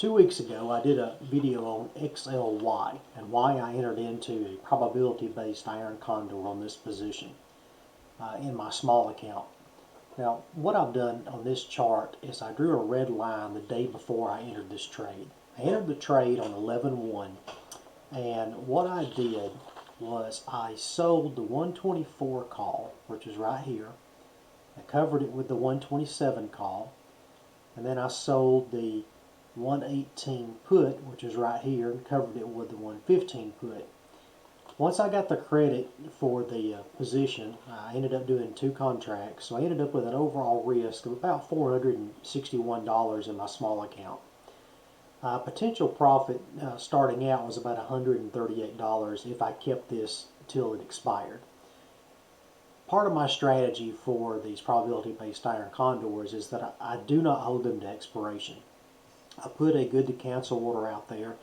2 weeks ago I did a video on XLY and why I entered into a probability-based iron condor on this position in my small account. Now what I've done on this chart is I drew a red line the day before I entered this trade. I entered the trade on 11/1, and what I did was I sold the 124 call, which is right here. I covered it with the 127 call, and then I sold the 118 put, which is right here, and covered it with the 115 put. Once I got the credit for the position, I ended up doing 2 contracts, so I ended up with an overall risk of about $461 in my small account. Potential profit starting out was about $138 if I kept this till it expired. Part of my strategy for these probability-based iron condors is that I do not hold them to expiration. I put a good to cancel order out there.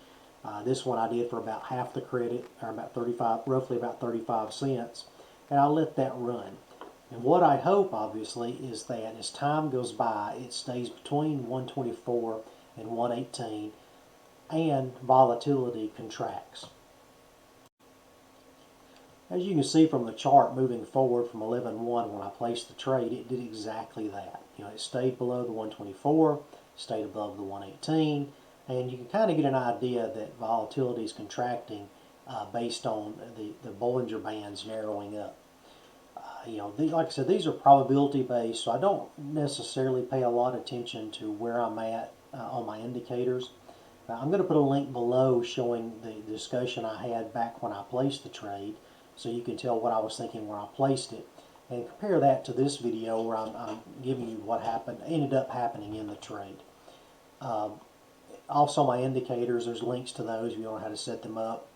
This one I did for about half the credit, or about 35, roughly about 35 cents, and I let that run. And what I hope, obviously, is that as time goes by, it stays between 124 and 118, and volatility contracts. As you can see from the chart moving forward from 11/1 when I placed the trade, it did exactly that. It stayed below the 124, stayed above the 118, and you can kind of get an idea that volatility is contracting based on the Bollinger Bands narrowing up. Like I said, these are probability based, so I don't necessarily pay a lot of attention to where I'm at on my indicators. I'm going to put a link below showing the discussion I had back when I placed the trade, so you can tell what I was thinking when I placed it, and compare that to this video where I'm giving you what ended up happening in the trade. Also, my indicators, there's links to those if you don't know how to set them up.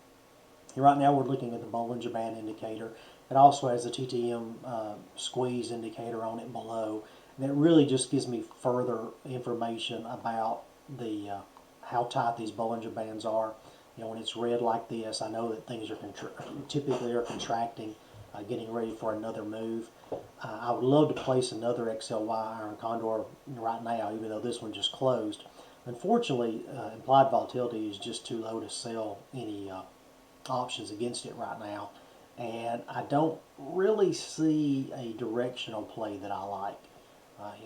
Right now we're looking at the Bollinger Band indicator. It also has the TTM squeeze indicator on it below. And it really just gives me further information about how tight these Bollinger Bands are. When it's red like this, I know that things are typically contracting, getting ready for another move. I would love to place another XLY Iron Condor right now, even though this one just closed. Unfortunately, implied volatility is just too low to sell any options against it right now, and I don't really see a directional play that I like.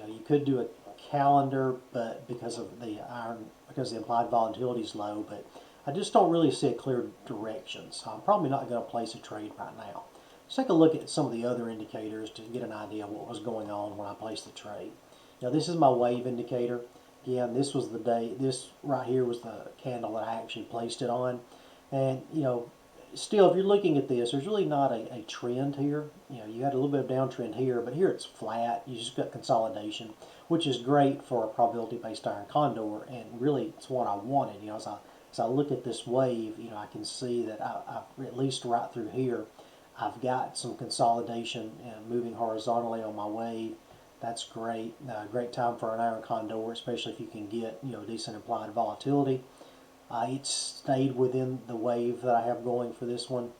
You could do a calendar, but because the implied volatility is low, but I just don't really see a clear direction, so I'm probably not going to place a trade right now. Let's take a look at some of the other indicators to get an idea of what was going on when I placed the trade. This is my wave indicator. Again, this was the day, this right here was the candle that I actually placed it on. And, still, if you're looking at this, there's really not a trend here. You had a little bit of downtrend here, but here it's flat. You just got consolidation, which is great for a probability-based iron condor, and really it's what I wanted. As I look at this wave, I can see that I've at least right through here, I've got some consolidation moving horizontally on my wave. That's great. Great time for an iron condor, especially if you can get decent implied volatility. It stayed within the wave that I have going for this one.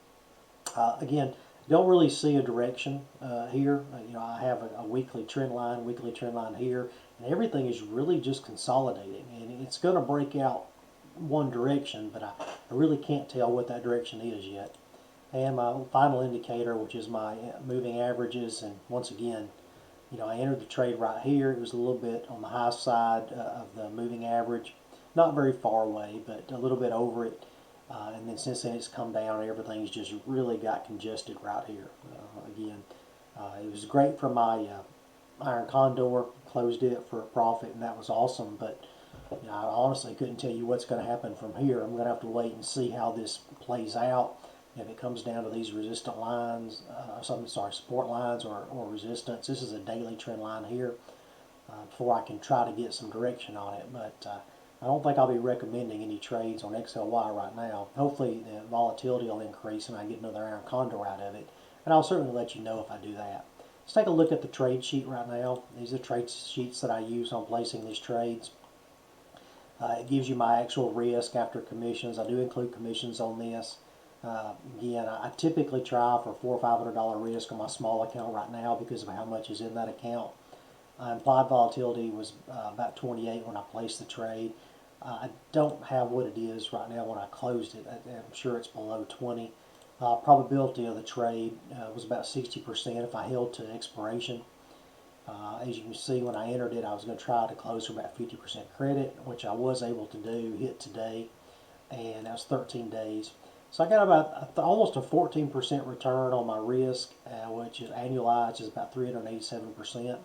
Again, don't really see a direction here. I have a weekly trend line here, and everything is really just consolidating, and it's going to break out one direction, but I really can't tell what that direction is yet. And my final indicator, which is my moving averages, and once again, I entered the trade right here. It was a little bit on the high side of the moving average, not very far away, but a little bit over it. And then since then it's come down, and everything's just really got congested right here. Again, it was great for my Iron Condor, closed it for a profit, and that was awesome, but I honestly couldn't tell you what's going to happen from here. I'm going to have to wait and see how this plays out. If it comes down to these resistant lines, support lines or resistance. This is a daily trend line here before I can try to get some direction on it. But I don't think I'll be recommending any trades on XLY right now. Hopefully the volatility will increase and I get another Iron Condor out of it. And I'll certainly let you know if I do that. Let's take a look at the trade sheet right now. These are trade sheets that I use on placing these trades. It gives you my actual risk after commissions. I do include commissions on this. Again, I typically try for $400 or $500 risk on my small account right now because of how much is in that account. Implied volatility was about 28 when I placed the trade. I don't have what it is right now when I closed it. I'm sure it's below 20. Probability of the trade was about 60% if I held to expiration. As you can see, when I entered it, I was going to try to close for about 50% credit, which I was able to do, hit today, and that was 13 days. So I got about almost a 14% return on my risk, which is annualized is about 387%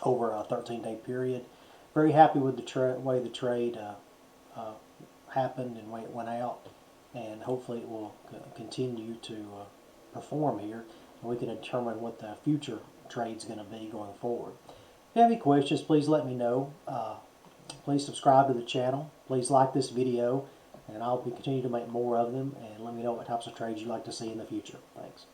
over a 13-day period. Very happy with the way the trade uh, happened and way it went out, and hopefully it will continue to perform here, and we can determine what the future trade's going to be going forward. If you have any questions, please let me know. Please subscribe to the channel. Please like this video, and I'll be continuing to make more of them, and let me know what types of trades you'd like to see in the future. Thanks.